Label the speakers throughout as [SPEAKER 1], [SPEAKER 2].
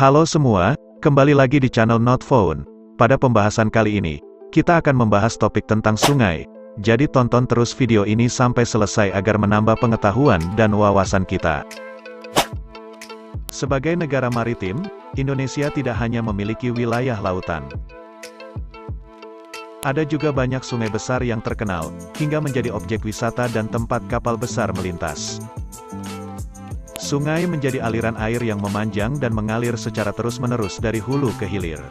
[SPEAKER 1] Halo semua, kembali lagi di channel Not Found. Pada pembahasan kali ini, kita akan membahas topik tentang sungai. Jadi tonton terus video ini sampai selesai agar menambah pengetahuan dan wawasan kita. Sebagai negara maritim, Indonesia tidak hanya memiliki wilayah lautan. Ada juga banyak sungai besar yang terkenal, hingga menjadi objek wisata dan tempat kapal besar melintas. Sungai menjadi aliran air yang memanjang dan mengalir secara terus-menerus dari hulu ke hilir.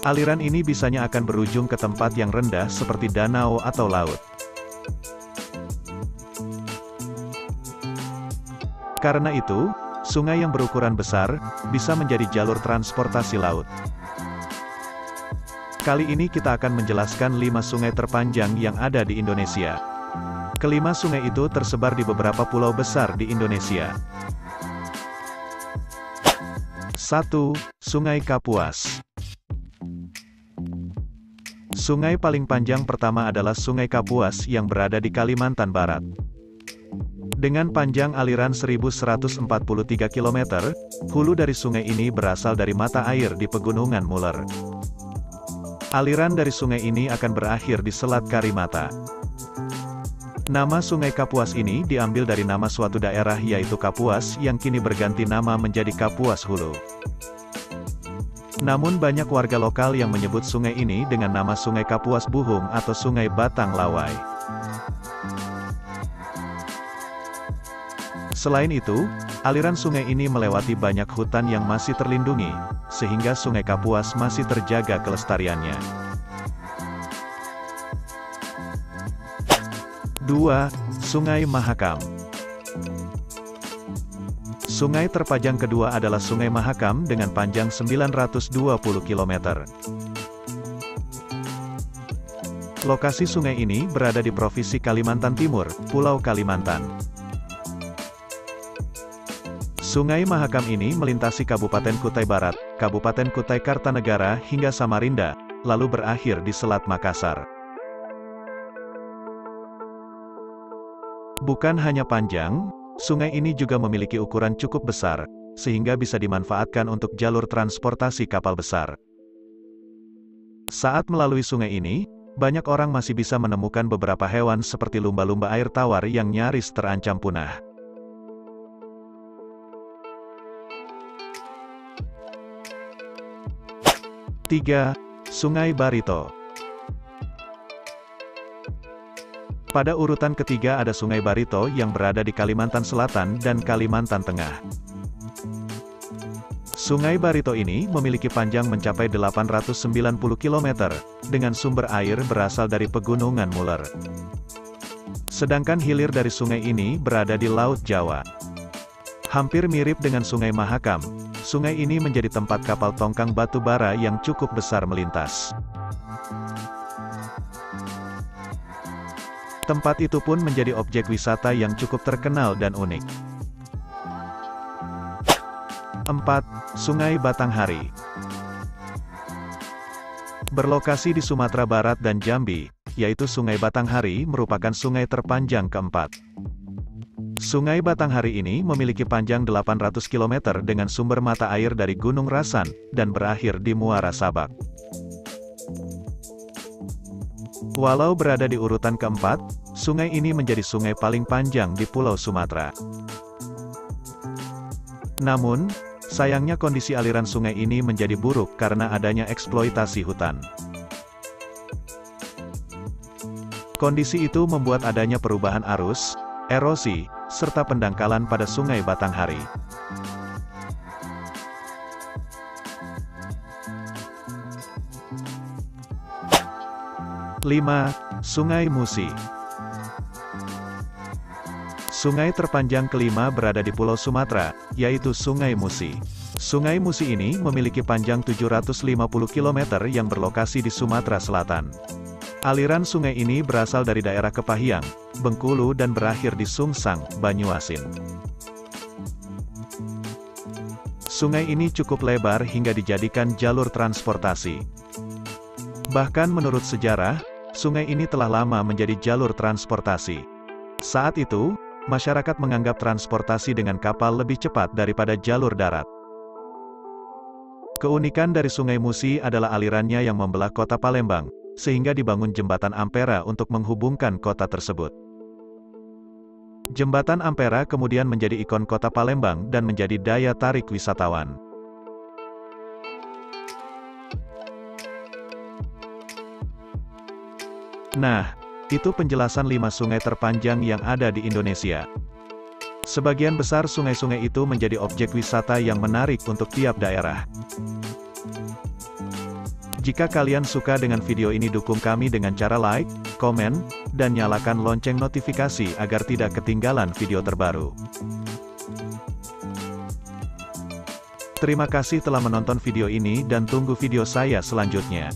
[SPEAKER 1] Aliran ini biasanya akan berujung ke tempat yang rendah seperti danau atau laut. Karena itu, sungai yang berukuran besar, bisa menjadi jalur transportasi laut. Kali ini kita akan menjelaskan 5 sungai terpanjang yang ada di Indonesia. Kelima sungai itu tersebar di beberapa pulau besar di Indonesia. 1. Sungai Kapuas. Sungai paling panjang pertama adalah Sungai Kapuas yang berada di Kalimantan Barat. Dengan panjang aliran 1143 km, hulu dari sungai ini berasal dari mata air di Pegunungan Muler. Aliran dari sungai ini akan berakhir di Selat Karimata. Nama Sungai Kapuas ini diambil dari nama suatu daerah yaitu Kapuas yang kini berganti nama menjadi Kapuas Hulu. Namun banyak warga lokal yang menyebut sungai ini dengan nama Sungai Kapuas Buhung atau Sungai Batang Lawai. Selain itu, aliran sungai ini melewati banyak hutan yang masih terlindungi, sehingga Sungai Kapuas masih terjaga kelestariannya. 2. Sungai Mahakam. Sungai terpanjang kedua adalah Sungai Mahakam dengan panjang 920 km. Lokasi sungai ini berada di Provinsi Kalimantan Timur, Pulau Kalimantan. Sungai Mahakam ini melintasi Kabupaten Kutai Barat, Kabupaten Kutai Kartanegara hingga Samarinda, lalu berakhir di Selat Makassar. Bukan hanya panjang, sungai ini juga memiliki ukuran cukup besar, sehingga bisa dimanfaatkan untuk jalur transportasi kapal besar. Saat melalui sungai ini, banyak orang masih bisa menemukan beberapa hewan seperti lumba-lumba air tawar yang nyaris terancam punah. Tiga. Sungai Barito. Pada urutan ketiga ada Sungai Barito yang berada di Kalimantan Selatan dan Kalimantan Tengah. Sungai Barito ini memiliki panjang mencapai 890 km, dengan sumber air berasal dari Pegunungan Muler. Sedangkan hilir dari sungai ini berada di Laut Jawa. Hampir mirip dengan Sungai Mahakam, sungai ini menjadi tempat kapal tongkang batu bara yang cukup besar melintas. Tempat itu pun menjadi objek wisata yang cukup terkenal dan unik. 4. Sungai Batanghari. Berlokasi di Sumatera Barat dan Jambi, yaitu Sungai Batanghari merupakan sungai terpanjang keempat. Sungai Batanghari ini memiliki panjang 800 km dengan sumber mata air dari Gunung Rasan, dan berakhir di Muara Sabak. Walau berada di urutan keempat, sungai ini menjadi sungai paling panjang di Pulau Sumatera. Namun, sayangnya kondisi aliran sungai ini menjadi buruk karena adanya eksploitasi hutan. Kondisi itu membuat adanya perubahan arus, erosi, serta pendangkalan pada Sungai Batanghari. 5. Sungai Musi. Sungai terpanjang kelima berada di Pulau Sumatera, yaitu Sungai Musi. Sungai Musi ini memiliki panjang 750 km yang berlokasi di Sumatera Selatan. Aliran sungai ini berasal dari daerah Kepahyang, Bengkulu dan berakhir di Sungsang, Banyuasin. Sungai ini cukup lebar hingga dijadikan jalur transportasi. Bahkan menurut sejarah, sungai ini telah lama menjadi jalur transportasi. Saat itu, masyarakat menganggap transportasi dengan kapal lebih cepat daripada jalur darat. Keunikan dari Sungai Musi adalah alirannya yang membelah kota Palembang, sehingga dibangun jembatan Ampera untuk menghubungkan kota tersebut. Jembatan Ampera kemudian menjadi ikon kota Palembang dan menjadi daya tarik wisatawan. Nah, itu penjelasan 5 sungai terpanjang yang ada di Indonesia. Sebagian besar sungai-sungai itu menjadi objek wisata yang menarik untuk tiap daerah. Jika kalian suka dengan video ini, dukung kami dengan cara like, komen, dan nyalakan lonceng notifikasi agar tidak ketinggalan video terbaru. Terima kasih telah menonton video ini dan tunggu video saya selanjutnya.